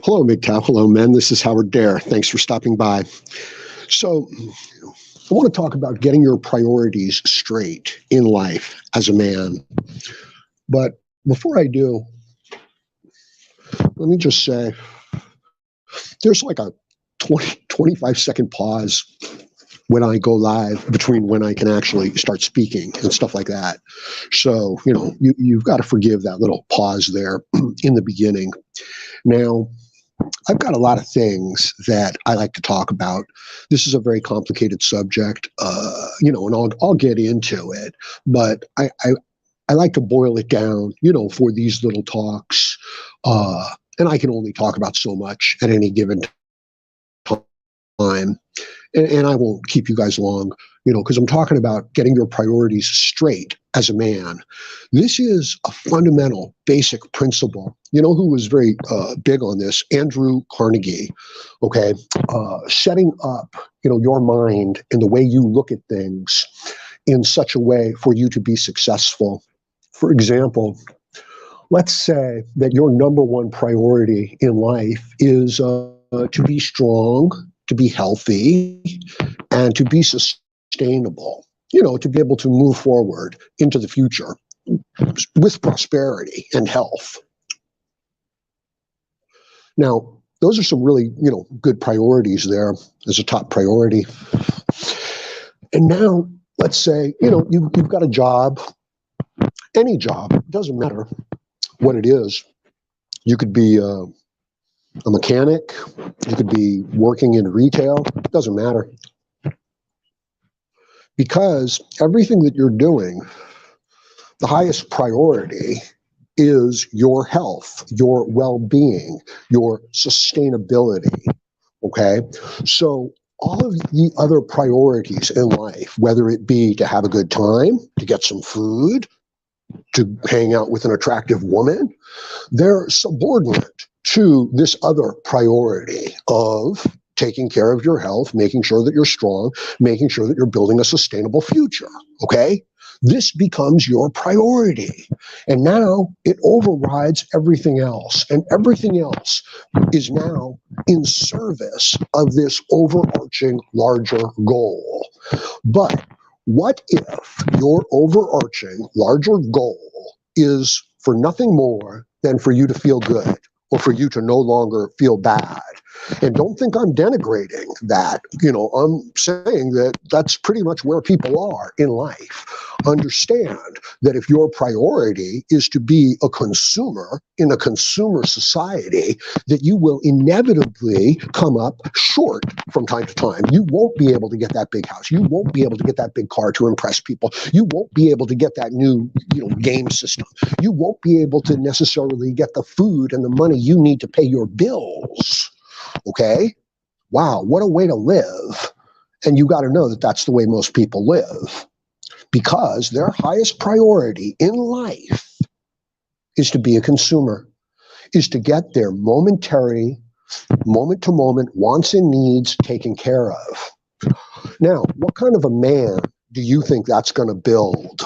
Hello, MGTOW. Hello, men. This is Howard Dare. Thanks for stopping by. So, I want to talk about getting your priorities straight in life as a man. But before I do, let me just say there's like a 25-second pause when I go live between when I can actually start speaking and stuff like that. So, you've got to forgive that little pause there in the beginning. Now, I've got a lot of things that I like to talk about. This is a very complicated subject, and I'll get into it. But I like to boil it down, for these little talks. And I can only talk about so much at any given time. And I won't keep you guys long, because I'm talking about getting your priorities straight as a man. This is a fundamental, basic principle. You know who was very big on this? Andrew Carnegie. Okay, setting up, your mind and the way you look at things in such a way for you to be successful. For example, let's say that your number one priority in life is to be strong, to be healthy, and to be sustainable, to be able to move forward into the future with prosperity and health. Now, those are some really, good priorities there as a top priority. And now, let's say, you've got a job, any job, it doesn't matter what it is. You could be a mechanic, you could be working in retail, it doesn't matter. Because everything that you're doing, the highest priority is your health, your well-being, your sustainability, okay? So all of the other priorities in life, whether it be to have a good time, to get some food, to hang out with an attractive woman, they're subordinate to this other priority of taking care of your health, making sure that you're strong, making sure that you're building a sustainable future, okay? This becomes your priority. And now it overrides everything else. And everything else is now in service of this overarching larger goal. But what if your overarching larger goal is for nothing more than for you to feel good or for you to no longer feel bad? And don't think I'm denigrating that. I'm saying that that's pretty much where people are in life. Understand that if your priority is to be a consumer in a consumer society, that you will inevitably come up short from time to time. You won't be able to get that big house. You won't be able to get that big car to impress people. You won't be able to get that new, game system. You won't be able to necessarily get the food and the money you need to pay your bills. Okay? Wow, what a way to live. And you got to know that that's the way most people live, because their highest priority in life is to be a consumer, is to get their momentary, moment-to-moment wants and needs taken care of. Now, what kind of a man do you think that's going to build?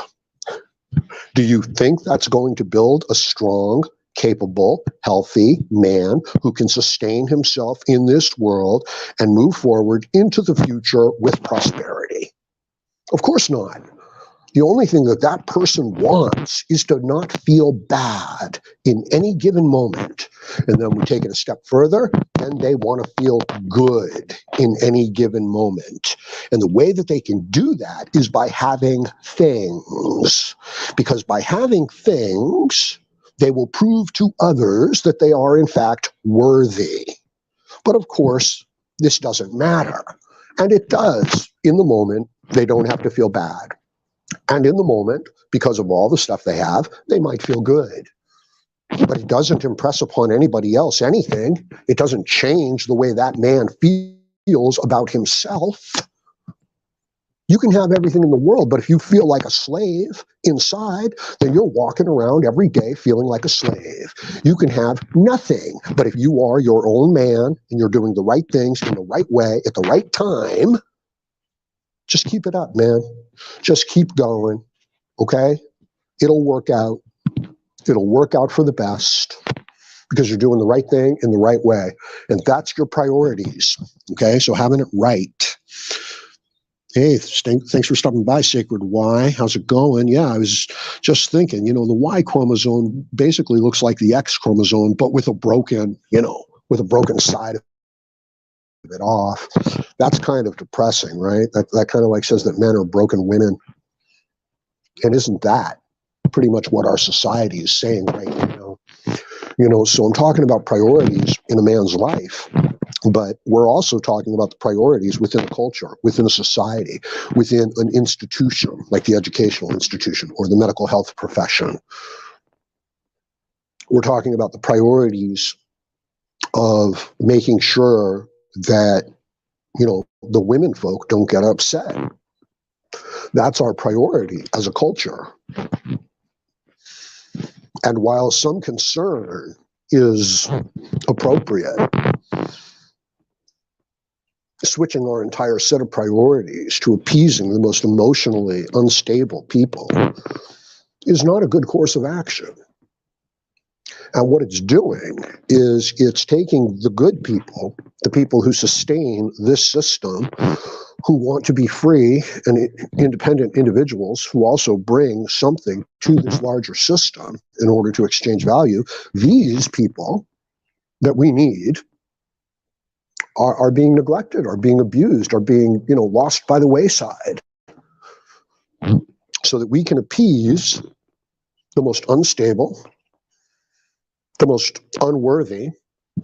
Do you think that's going to build a strong, capable, healthy man who can sustain himself in this world and move forward into the future with prosperity? Of course not. The only thing that that person wants is to not feel bad in any given moment. And then we take it a step further, and they want to feel good in any given moment. And the way that they can do that is by having things. Because by having things, they will prove to others that they are, in fact, worthy. But of course, this doesn't matter. And it does. In the moment, they don't have to feel bad. And in the moment, because of all the stuff they have, they might feel good. But it doesn't impress upon anybody else anything. It doesn't change the way that man feels about himself. You can have everything in the world, but if you feel like a slave inside, then you're walking around every day feeling like a slave. You can have nothing, but if you are your own man and you're doing the right things in the right way at the right time, just keep it up, man. Just keep going, okay? It'll work out. It'll work out for the best. because you're doing the right thing in the right way. And that's your priorities. Okay, so having it right. Hey, thanks for stopping by, Sacred Y. How's it going? Yeah, I was just thinking, the Y chromosome basically looks like the X chromosome, but with a broken, with a broken side of it off. That's kind of depressing, right? That kind of like says that men are broken women. And isn't that pretty much what our society is saying right now? So I'm talking about priorities in a man's life, but we're also talking about the priorities within a culture, within a society, within an institution, like the educational institution or the medical health profession. We're talking about the priorities of making sure that, the women folk don't get upset. That's our priority as a culture. And while some concern is appropriate, switching our entire set of priorities to appeasing the most emotionally unstable people is not a good course of action. And what it's doing is it's taking the good people, the people who sustain this system, who want to be free and independent individuals who also bring something to this larger system in order to exchange value. These people that we need are being neglected, are being abused, are being, lost by the wayside, so that we can appease the most unstable, the most unworthy,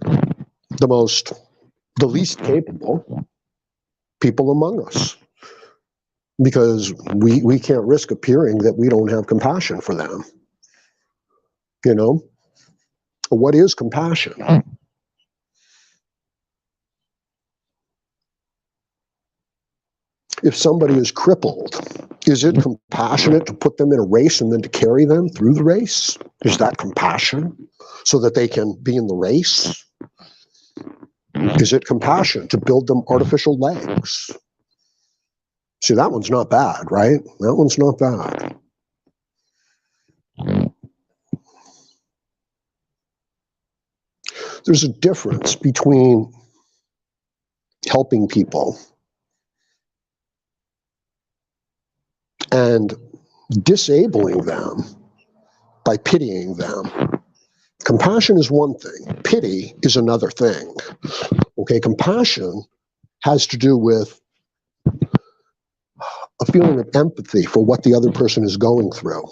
the least capable people among us, because we can't risk appearing that we don't have compassion for them. What is compassion? If somebody is crippled, is it compassionate to put them in a race and then to carry them through the race? Is that compassion so that they can be in the race? Is it compassion to build them artificial legs? See, that one's not bad, right? That one's not bad. There's a difference between helping people and disabling them by pitying them. Compassion is one thing. Pity is another thing. Okay, compassion has to do with a feeling of empathy for what the other person is going through.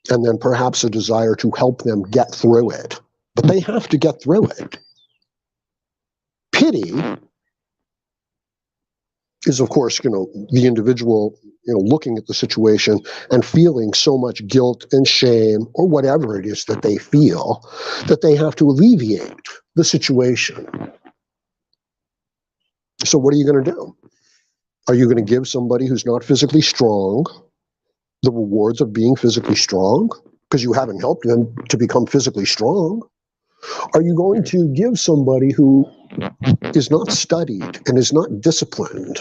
And then perhaps a desire to help them get through it. But they have to get through it. Pity is, of course, the individual, looking at the situation and feeling so much guilt and shame or whatever it is that they feel that they have to alleviate the situation. So what are you going to do? Are you going to give somebody who's not physically strong the rewards of being physically strong because you haven't helped them to become physically strong? Are you going to give somebody who is not studied and is not disciplined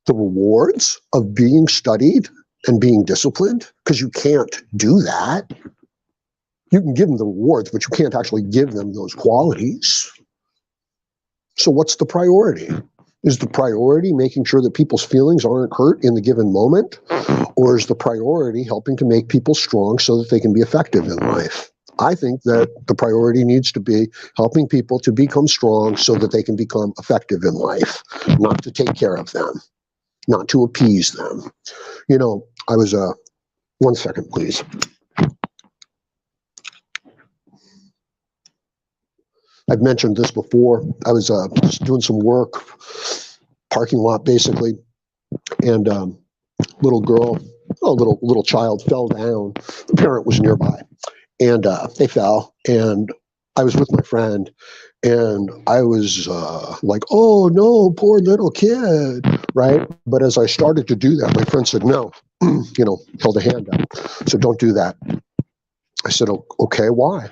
the rewards of being studied and being disciplined? Because you can't do that. You can give them the rewards, but you can't actually give them those qualities. So what's the priority? Is the priority making sure that people's feelings aren't hurt in the given moment? Or is the priority helping to make people strong so that they can be effective in life? I think that the priority needs to be helping people to become strong so that they can become effective in life, not to take care of them, not to appease them. I was, 1 second, please. I've mentioned this before. I was just doing some work, parking lot basically, and little girl, little child fell down. The parent was nearby, and they fell. And I was with my friend, and I was like, "Oh no, poor little kid!" Right? But as I started to do that, my friend said, "No," held a hand up. So don't do that. I said, "Okay, why?"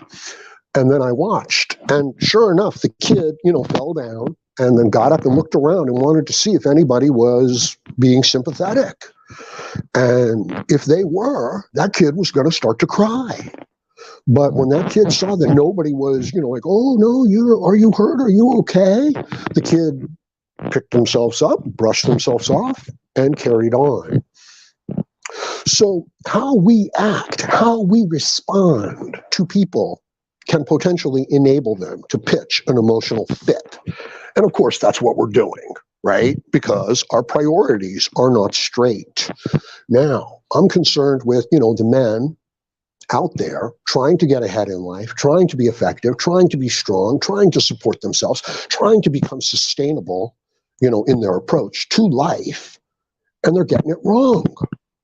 And then I watched, and sure enough, the kid, fell down and then got up and looked around and wanted to see if anybody was being sympathetic. And if they were, that kid was going to start to cry. But when that kid saw that nobody was, like, oh, no, are you hurt? Are you okay? The kid picked themselves up, brushed themselves off, and carried on. So how we act, how we respond to people can potentially enable them to pitch an emotional fit. And of course, that's what we're doing, right? Because our priorities are not straight. Now, I'm concerned with, the men out there trying to get ahead in life, trying to be effective, trying to be strong, trying to support themselves, trying to become sustainable, in their approach to life, and they're getting it wrong.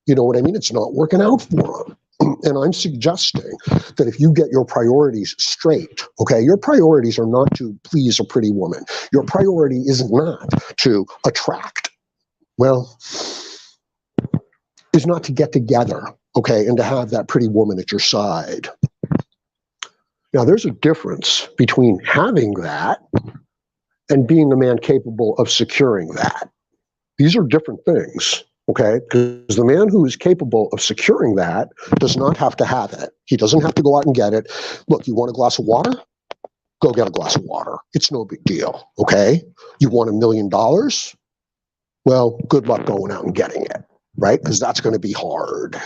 You know what I mean? It's not working out for them. And I'm suggesting that if you get your priorities straight, okay, your priorities are not to please a pretty woman. Your priority is not to attract, is not to get together, okay, and to have that pretty woman at your side. Now, there's a difference between having that and being a man capable of securing that. These are different things. Okay, because the man who is capable of securing that does not have to have it. He doesn't have to go out and get it. Look, you want a glass of water? Go get a glass of water. It's no big deal. Okay, you want $1 million? Well, good luck going out and getting it, right? Because that's going to be hard.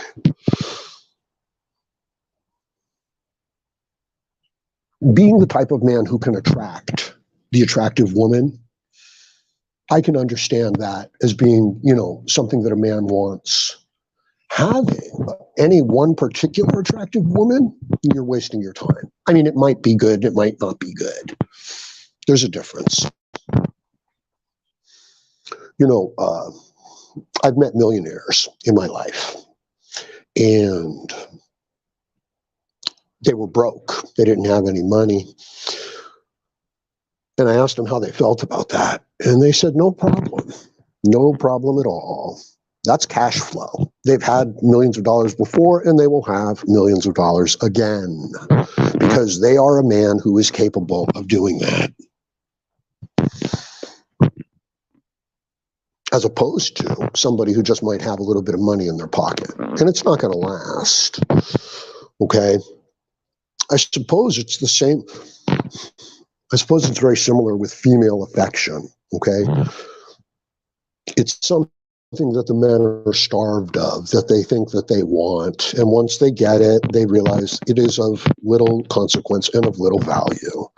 Being the type of man who can attract the attractive woman, I can understand that as being, something that a man wants. Having any one particular attractive woman, you're wasting your time. I mean, it might be good, it might not be good. There's a difference. I've met millionaires in my life, and they were broke. They didn't have any money. And I asked them how they felt about that. And they said, no problem. No problem at all. That's cash flow. They've had millions of dollars before, and they will have millions of dollars again, because they are a man who is capable of doing that. As opposed to somebody who just might have a little bit of money in their pocket. And it's not going to last. Okay? I suppose it's the same. I suppose it's very similar with female affection, okay? It's something that the men are starved of, that they think that they want. And once they get it, they realize it is of little consequence and of little value,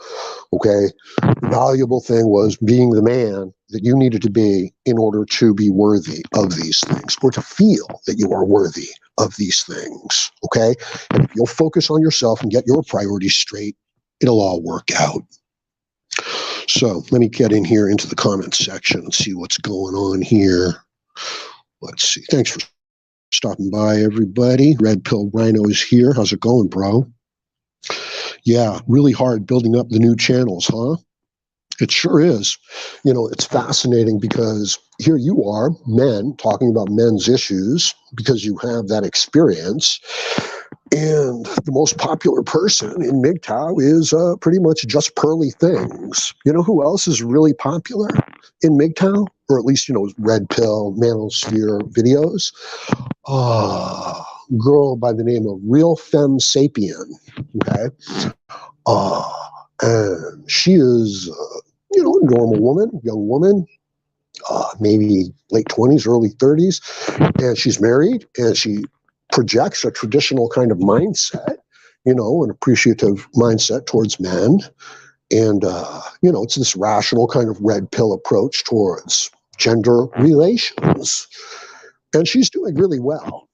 okay? The valuable thing was being the man that you needed to be in order to be worthy of these things, or to feel that you are worthy of these things, okay? And if you'll focus on yourself and get your priorities straight, it'll all work out. So let me get in here into the comments section and see what's going on here. Let's see. Thanks for stopping by, everybody. Red Pill Rhino is here. How's it going, bro? Yeah, really hard building up the new channels, huh? It sure is. It's fascinating because here you are, men, talking about men's issues because you have that experience. And the most popular person in MGTOW is pretty much just Pearly Things. You know who else is really popular in MGTOW? Or at least, Red Pill, Manosphere videos? Girl by the name of Real Femme Sapien. Okay? And she is, a normal woman, young woman, maybe late 20s, early 30s. And she's married, and she projects a traditional kind of mindset, an appreciative mindset towards men. And, it's this rational kind of red pill approach towards gender relations. And she's doing really well,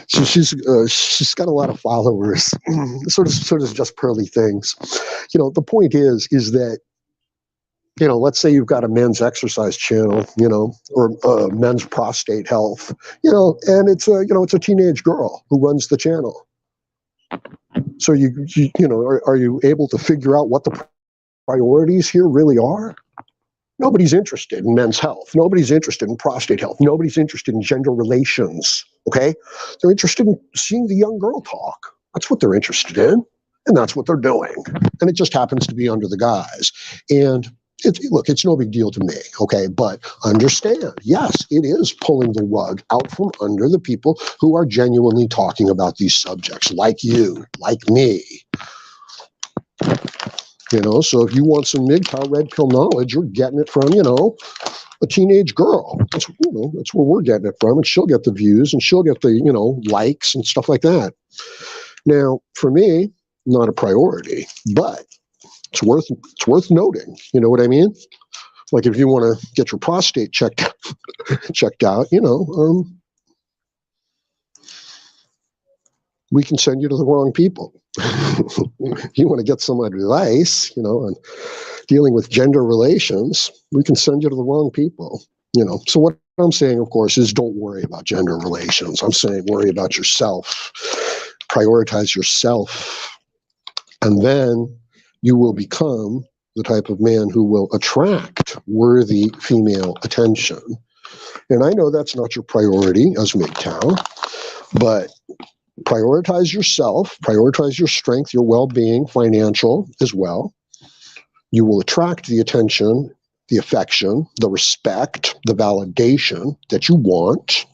So she's got a lot of followers, sort of just Pearly Things. The point is that, let's say you've got a men's exercise channel, or men's prostate health, and it's a teenage girl who runs the channel. So are you able to figure out what the priorities here really are? Nobody's interested in men's health. Nobody's interested in prostate health. Nobody's interested in gender relations. Okay, they're interested in seeing the young girl talk. That's what they're interested in, and that's what they're doing. And it just happens to be under the guise. And Look, it's no big deal to me, okay? But understand, yes, it is pulling the rug out from under the people who are genuinely talking about these subjects, like you, like me. So if you want some MGTOW red pill knowledge, you're getting it from, a teenage girl. That's where we're getting it from, and she'll get the views, and she'll get the, likes and stuff like that. Now, for me, not a priority, but it's worth noting. You know what I mean? Like if you want to get your prostate checked out, we can send you to the wrong people. You want to get some advice, on dealing with gender relations, we can send you to the wrong people. So what I'm saying, of course, is don't worry about gender relations. I'm saying worry about yourself, prioritize yourself, and then you will become the type of man who will attract worthy female attention. And I know that's not your priority as MGTOW, but prioritize yourself, prioritize your strength, your well-being, financial as well. You will attract the attention, the affection, the respect, the validation that you want.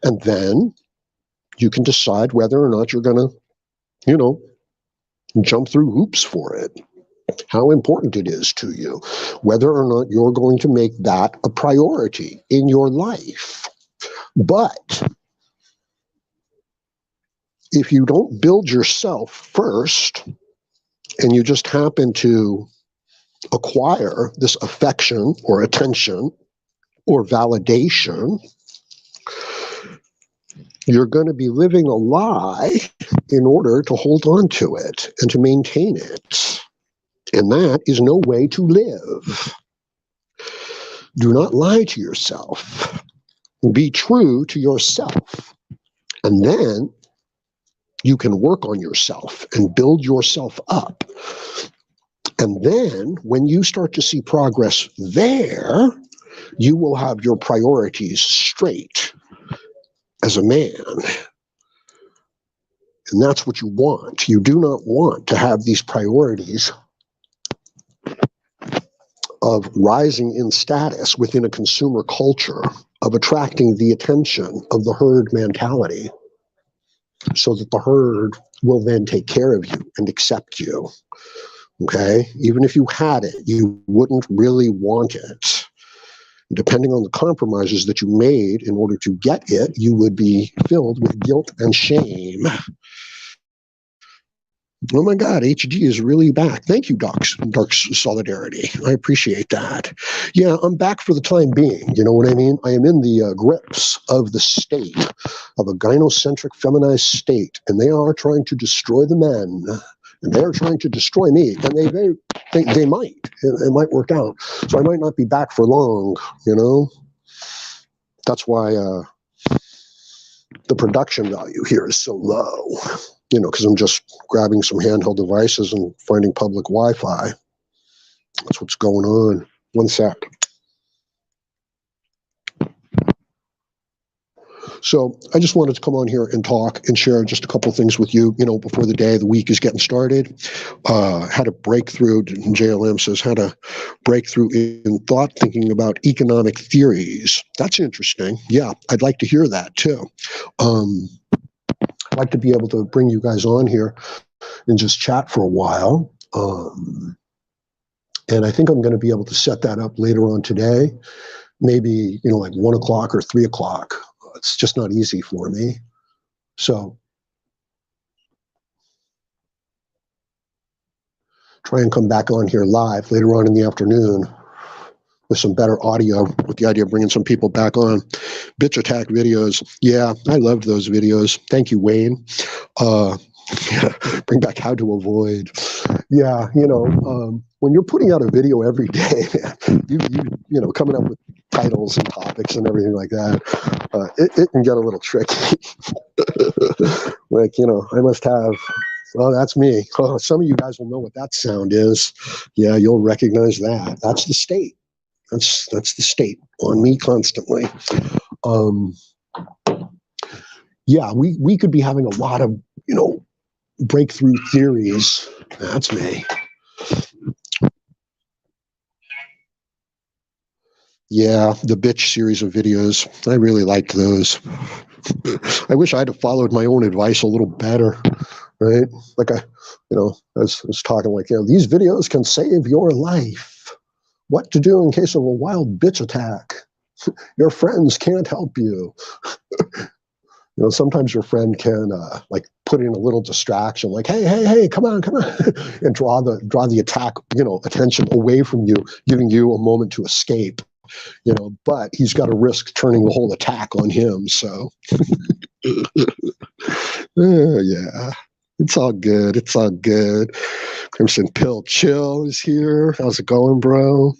And then you can decide whether or not you're going to, jump through hoops for it. How important it is to you, whether or not you're going to make that a priority in your life. But if you don't build yourself first, and you just happen to acquire this affection or attention or validation, you're going to be living a lie in order to hold on to it and to maintain it. And that is no way to live. Do not lie to yourself. Be true to yourself. And then you can work on yourself and build yourself up. And then when you start to see progress there, you will have your priorities straight as a man. And that's what you want. You do not want to have these priorities of rising in status within a consumer culture, of attracting the attention of the herd mentality, so that the herd will then take care of you and accept you. Okay? Even if you had it, you wouldn't really want it. Depending on the compromises that you made in order to get it, you would be filled with guilt and shame. Oh my God, HD is really back. Thank you, Dark Solidarity. I appreciate that. Yeah, I'm back for the time being. You know what I mean? I am in the grips of the state, of a gynocentric, feminized state, and they are trying to destroy the men, and they are trying to destroy me, and they might. It might work out. So I might not be back for long, That's why the production value here is so low. Because I'm just grabbing some handheld devices and finding public Wi-Fi. That's what's going on. One sec. So I just wanted to come on here and talk and share just a couple things with you, before the week is getting started. Had a breakthrough, JLM says, had a breakthrough in thought thinking about economic theories. That's interesting. Yeah, I'd like to hear that too. I'd like to be able to bring you guys on here and just chat for a while. And I think I'm going to be able to set that up later on today, maybe, like 1 o'clock or 3 o'clock. It's just not easy for me. So try and come back on here live later on in the afternoon with some better audio, with the idea of bringing some people back on. Bitch attack videos. Yeah, I loved those videos. Thank you, Wayne. Bring back how to avoid. Yeah, when you're putting out a video every day, you coming up with titles and topics and everything like that, it can get a little tricky. Like, I must have, oh, that's me. Oh, some of you guys will know what that sound is. Yeah, you'll recognize that. That's the state. That's the state on me constantly. Yeah, we could be having a lot of, breakthrough theories. That's me. Yeah, the bitch series of videos. I really liked those. I wish I'd have followed my own advice a little better, right? Like I was talking like, these videos can save your life. What to do in case of a wild bitch attack. Your friends can't help you. Sometimes your friend can like put in a little distraction, like, hey, come on, and draw the attack, attention away from you, giving you a moment to escape. But he's got to risk turning the whole attack on him. So, yeah, it's all good. It's all good. Crimson Pill Chill is here. How's it going, bro?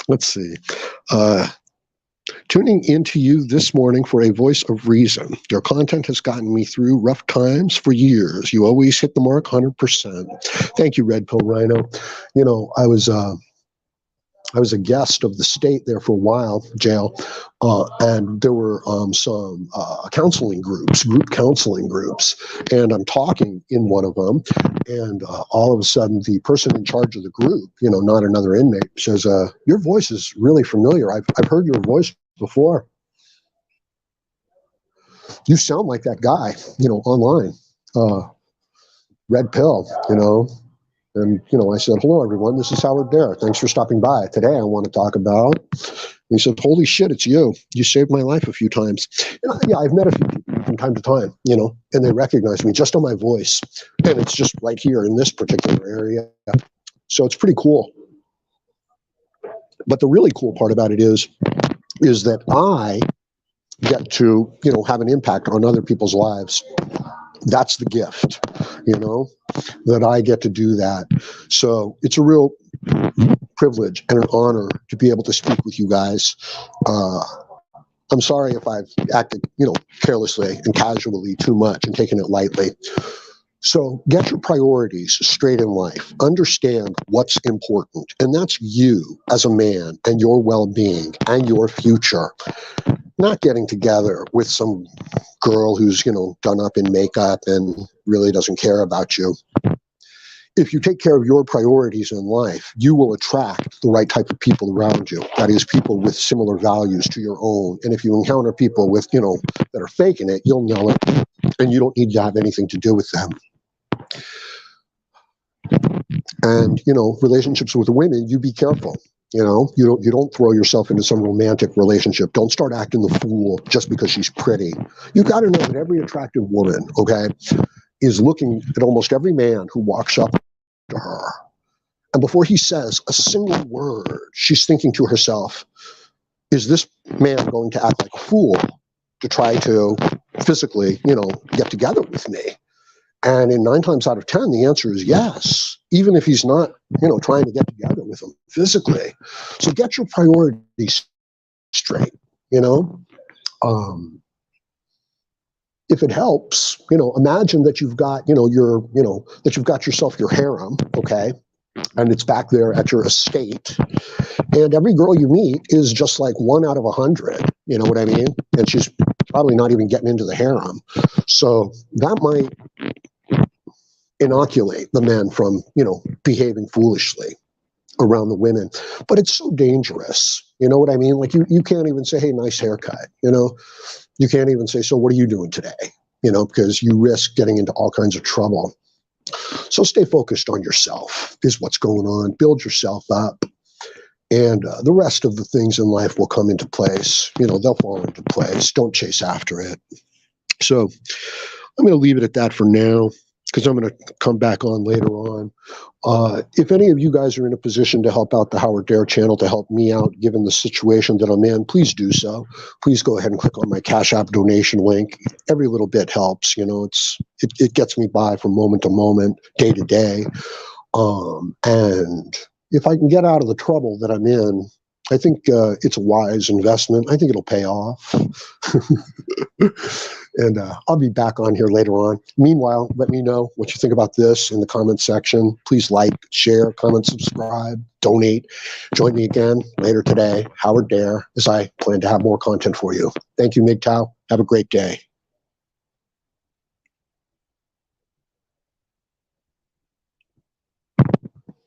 Let's see. Tuning into you this morning for a voice of reason. Your content has gotten me through rough times for years. You always hit the mark 100%. Thank you, Red Pill Rhino. I was a guest of the state there for a while, jail, and there were some group counseling groups, and I'm talking in one of them, and all of a sudden the person in charge of the group, not another inmate, says, your voice is really familiar. I've heard your voice before. You sound like that guy, online, Red Pill, And, I said, hello, everyone. This is Howard Dare. Thanks for stopping by. Today, I want to talk about, he said, holy shit, it's you. You saved my life a few times. Yeah, I've met a few people from time to time, and they recognize me just on my voice. And it's just right here in this particular area. So it's pretty cool. But the really cool part about it is that I get to, have an impact on other people's lives. That's the gift, that I get to do that. So it's a real privilege and an honor to be able to speak with you guys. I'm sorry if I've acted, carelessly and casually too much and taken it lightly. So get your priorities straight in life. Understand what's important. And that's you as a man and your well-being and your future. Not getting together with some girl who's, done up in makeup and really doesn't care about you. If you take care of your priorities in life, you will attract the right type of people around you. That is, people with similar values to your own. And if you encounter people with, that are faking it, you'll know it. And you don't need to have anything to do with them. And, relationships with women, you be careful. You don't throw yourself into some romantic relationship. Don't start acting the fool just because she's pretty. You got to know that every attractive woman, okay, is looking at almost every man who walks up to her. And before he says a single word, she's thinking to herself, is this man going to act like a fool to try to physically, get together with me? And in 9 times out of 10, the answer is yes, even if he's not, trying to get together with him physically. So get your priorities straight, If it helps, imagine that you've got, that you've got yourself your harem, okay? And it's back there at your estate. And every girl you meet is just like 1 out of 100, you know what I mean? And she's probably not even getting into the harem. So that might inoculate the men from, behaving foolishly around the women. But it's so dangerous. You know what I mean? Like you can't even say, hey, nice haircut. You can't even say, so what are you doing today? Because you risk getting into all kinds of trouble. So stay focused on yourself is what's going on. Build yourself up. And the rest of the things in life will come into place. They'll fall into place. Don't chase after it. So I'm going to leave it at that for now, because I'm going to come back on later on. If any of you guys are in a position to help out the Howard Dare channel, to help me out, given the situation that I'm in, please do so. Please go ahead and click on my CashApp donation link. Every little bit helps. It gets me by from moment to moment, day to day. And if I can get out of the trouble that I'm in, I think it's a wise investment. I think it'll pay off. And I'll be back on here later on. Meanwhile, let me know what you think about this in the comments section. Please like, share, comment, subscribe, donate. Join me again later today, Howard Dare, as I plan to have more content for you. Thank you, MGTOW. Have a great day.